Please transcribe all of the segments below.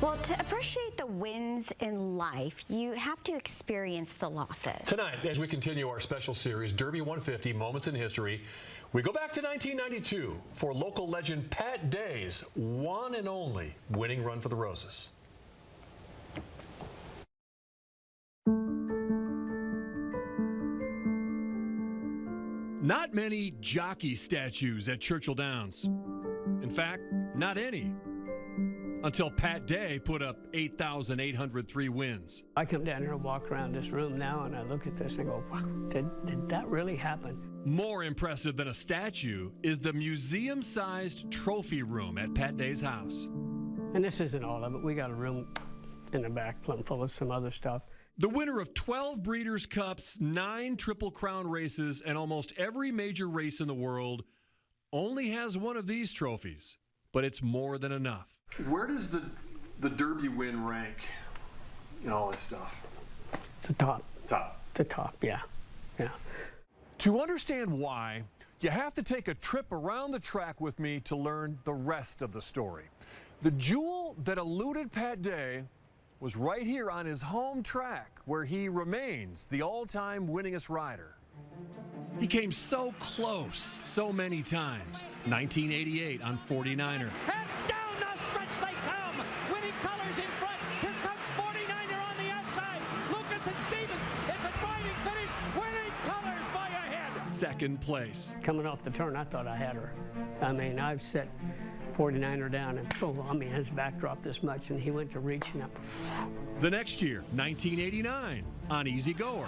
Well, to appreciate the wins in life, you have to experience the losses. Tonight, as we continue our special series, Derby 150 Moments in History, we go back to 1992 for local legend Pat Day's one and only winning run for the Roses. Not many jockey statues at Churchill Downs. In fact, not any. Until Pat Day put up 8,803 wins. I come down here and walk around this room now and I look at this and go, wow, did that really happen? More impressive than a statue is the museum-sized trophy room at Pat Day's house. And this isn't all of it. We got a room in the back plumb full of some other stuff. The winner of 12 Breeders' Cups, 9 Triple Crown races, and almost every major race in the world only has one of these trophies, but it's more than enough. Where does the Derby win rank in all this stuff? The top. Top. The top, yeah. Yeah. To understand why, you have to take a trip around the track with me to learn the rest of the story. The jewel that eluded Pat Day was right here on his home track, where he remains the all-time winningest rider. He came so close so many times. 1988 on 49er. And down the stretch they come. Winning colors in front. Here comes 49er on the outside. Lucas and Stevens. It's a driving finish. Winning colors by a head. Second place. Coming off the turn, I thought I had her. I mean, I've set 49er down and, his back dropped this much and he went to reach and up. The next year, 1989 on Easy Goer.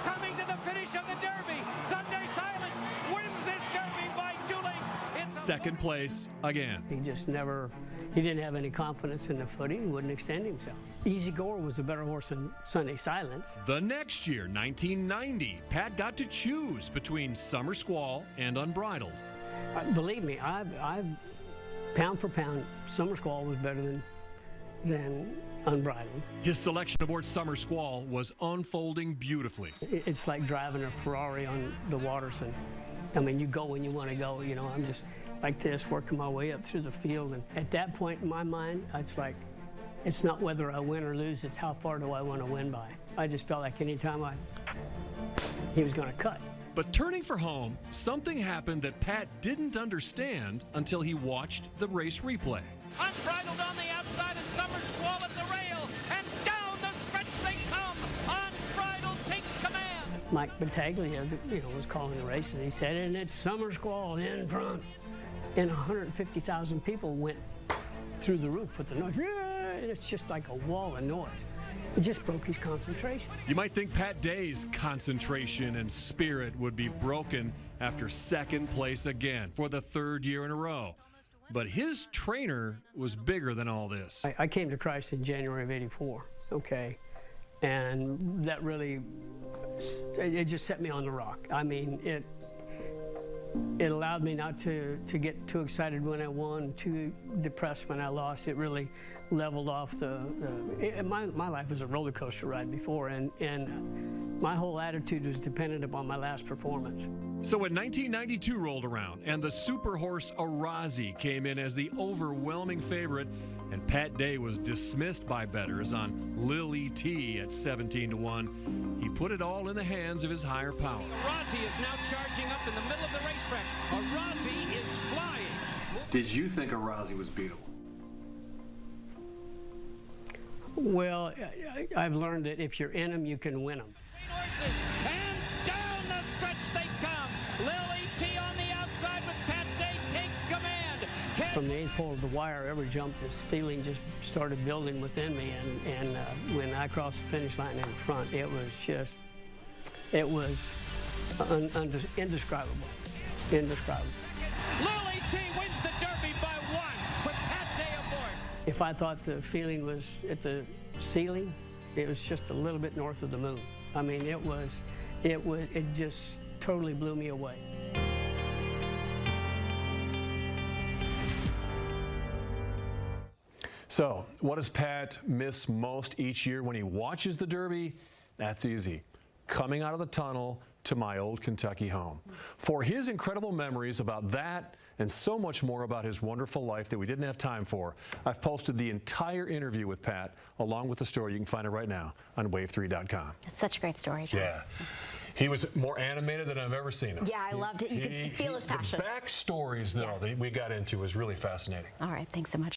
Coming to the finish of the Derby. Sunday Silence wins this Derby by 2 lengths. Second place again. He just never, he didn't have any confidence in the footing. He wouldn't extend himself. Easy Goer was a better horse than Sunday Silence. The next year, 1990, Pat got to choose between Summer Squall and Unbridled. Believe me, I've pound for pound, Summer Squall was better than Unbridled. His selection aboard Summer Squall was unfolding beautifully. It's like driving a Ferrari on the waters, and I mean, you go when you want to go. You know, I'm just like this, working my way up through the field, and at that point in my mind, it's like, it's not whether I win or lose, it's how far do I want to win by. I just felt like anytime he was going to cut. But turning for home, something happened that Pat didn't understand until he watched the race replay. Unbridled on the outside and Summer Squall at the rail. And down the stretch they come. Unbridled takes command. Mike Battaglia, was calling the race, and he said, and it's Summer Squall in front. And 150,000 people went through the roof with the noise. Yeah, and it's just like a wall of noise. It just broke his concentration. You might think Pat Day's concentration and spirit would be broken after second place again for the 3rd year in a row. But his trainer was bigger than all this. I came to Christ in January of '84, okay? And that really, it just set me on the rock. I mean, it allowed me not to get too excited when I won, too depressed when I lost. It really leveled off my life was a roller coaster ride before, and my whole attitude was dependent upon my last performance. So when 1992 rolled around and the super horse Arazi came in as the overwhelming favorite, and Pat Day was dismissed by bettors on Lily T at 17-1, he put it all in the hands of his higher power. Arazi is now charging up in the middle of the racetrack. Arazi is flying. Did you think Arazi was beatable? Well, I've learned that if you're in them, you can win them. Horses, and down the stretch they come. Lily T on the outside with Pat Day takes command. From the 8th pole to the wire, every jump, this feeling just started building within me, and when I crossed the finish line in front, it was just, indescribable, indescribable. Lily T wins the Derby by 1 with Pat Day aboard. If I thought the feeling was at the ceiling, it was just a little bit north of the moon. I mean, it just totally blew me away. So, what does Pat miss most each year when he watches the Derby? That's easy. Coming out of the tunnel to my old Kentucky home. For his incredible memories about that and so much more about his wonderful life that we didn't have time for. I've posted the entire interview with Pat along with the story. You can find it right now on wave3.com. It's such a great story, John. Yeah. He was more animated than I've ever seen him. Yeah, I loved it. You could feel his passion. The backstories, though, that we got into was really fascinating. All right, thanks so much.